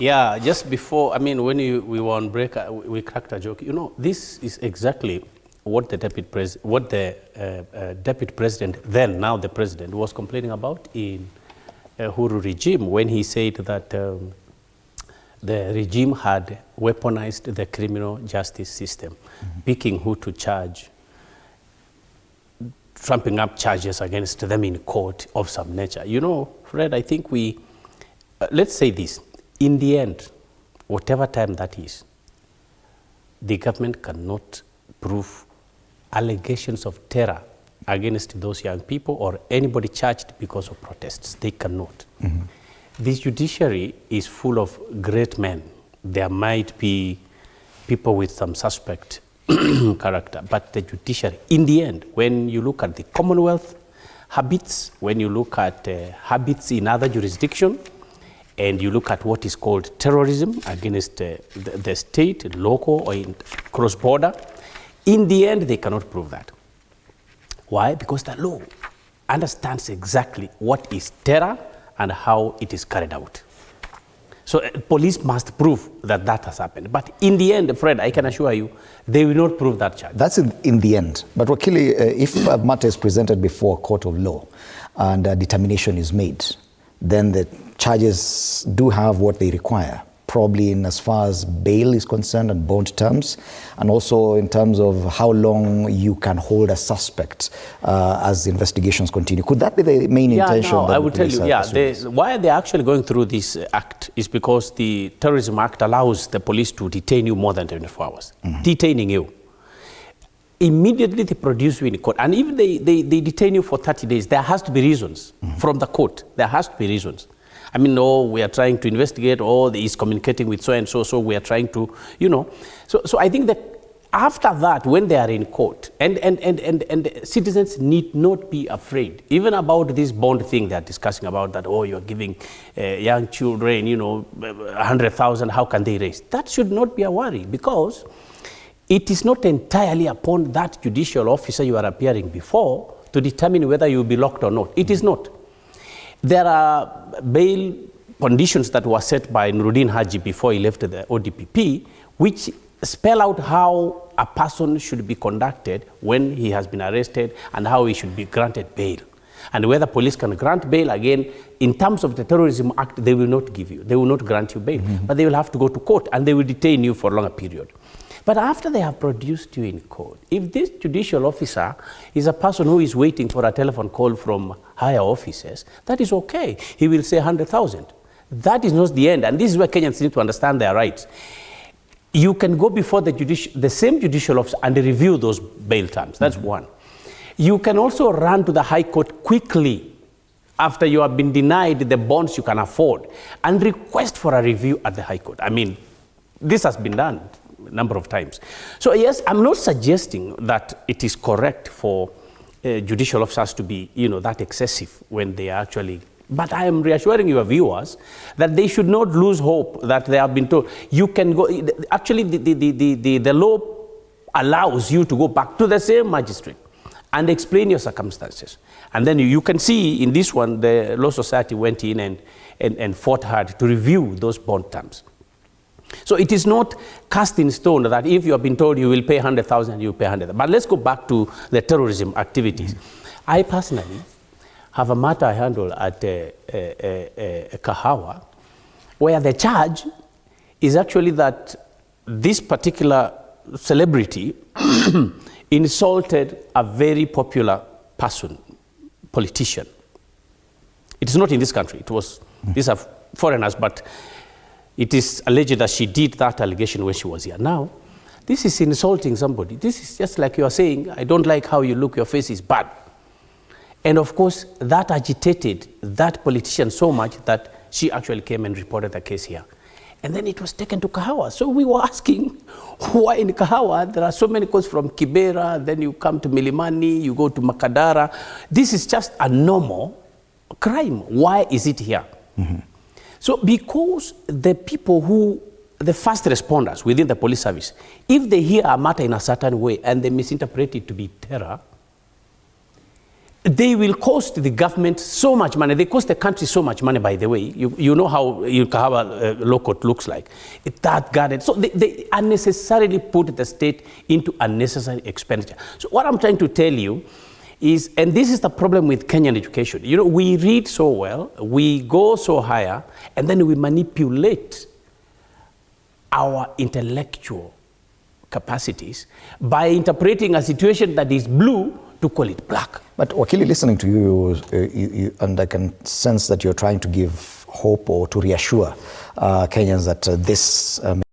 Yeah, just before, I mean, when we were on break, we cracked a joke. You know, this is exactly what the deputy president, then now the president, was complaining about in Huru regime when he said that the regime had weaponized the criminal justice system, picking who to charge, trumping up charges against them in court of some nature. You know, Fred, I think let's say this. In the end, whatever time that is, the government cannot prove allegations of terror against those young people or anybody charged because of protests. They cannot. This judiciary is full of great men. There might be people with some suspect character, but the judiciary, in the end, when you look at the Commonwealth habits, when you look at habits in other jurisdictions, and you look at what is called terrorism against the state, local, or cross-border, in the end, they cannot prove that. Why? Because the law understands exactly what is terror and how it is carried out. So police must prove that that has happened. But in the end, Fred, I can assure you, they will not prove that charge. That's in the end. But Wakili, if a matter is presented before a court of law and a determination is made, then the charges do have what they require, probably in as far as bail is concerned and bond terms, and also in terms of how long you can hold a suspect as investigations continue. Could that be the main intention? No, I will tell you, why they're actually going through this act is because the Terrorism Act allows the police to detain you more than 24 hours, detaining you. Immediately they produce you in court, and even they detain you for 30 days. There has to be reasons from the court. There has to be reasons. I mean, no, we are trying to investigate, or he's communicating with so-and-so, so we are trying to, you know. So I think that after that, when they are in court, and citizens need not be afraid, even about this bond thing they are discussing about that, oh, you're giving young children, you know, 100,000, how can they raise? That should not be a worry, because it is not entirely upon that judicial officer you are appearing before to determine whether you will be locked or not. It is not. There are bail conditions that were set by Nuruddin Haji before he left the ODPP, which spell out how a person should be conducted when he has been arrested and how he should be granted bail. And whether police can grant bail, again, in terms of the Terrorism Act, they will not give you. They will not grant you bail, but they will have to go to court and they will detain you for a longer period. But after they have produced you in court, if this judicial officer is a person who is waiting for a telephone call from higher officers, that is okay. He will say 100,000. That is not the end. And this is where Kenyans need to understand their rights. You can go before the same judicial officer and review those bail terms. That's one. You can also run to the High Court quickly after you have been denied the bonds you can afford and request for a review at the High Court. I mean, this has been done a number of times. So yes, I'm not suggesting that it is correct for judicial officers to be, you know, that excessive when they are actually, but I am reassuring your viewers that they should not lose hope that they have been told. You can go, actually the law allows you to go back to the same magistrate and explain your circumstances. And then you can see in this one, the Law Society went in and fought hard to review those bond terms. So it is not cast in stone that if you have been told you will pay 100,000, you pay 100,000. But let's go back to the terrorism activities. I personally have a matter I handle at Kahawa, where the charge is actually that this particular celebrity insulted a very popular person, politician. It is not in this country. It was, these are foreigners, but it is alleged that she did that allegation when she was here. Now, this is insulting somebody. This is just like you are saying, I don't like how you look, your face is bad. And of course, that agitated that politician so much that she actually came and reported the case here. And then it was taken to Kahawa. So we were asking, why in Kahawa there are so many calls from Kibera, then you come to Milimani, you go to Makadara. This is just a normal crime. Why is it here? So because the people who, the first responders within the police service, if they hear a matter in a certain way and they misinterpret it to be terror, they will cost the government so much money. They cost the country so much money, by the way. You know how law court looks like. It's that guarded. So they unnecessarily put the state into unnecessary expenditure. So what I'm trying to tell you is, and this is the problem with Kenyan education. You know, we read so well, we go so higher, and then we manipulate our intellectual capacities by interpreting a situation that is blue to call it black. But Wakili, listening to you, and I can sense that you're trying to give hope or to reassure Kenyans that this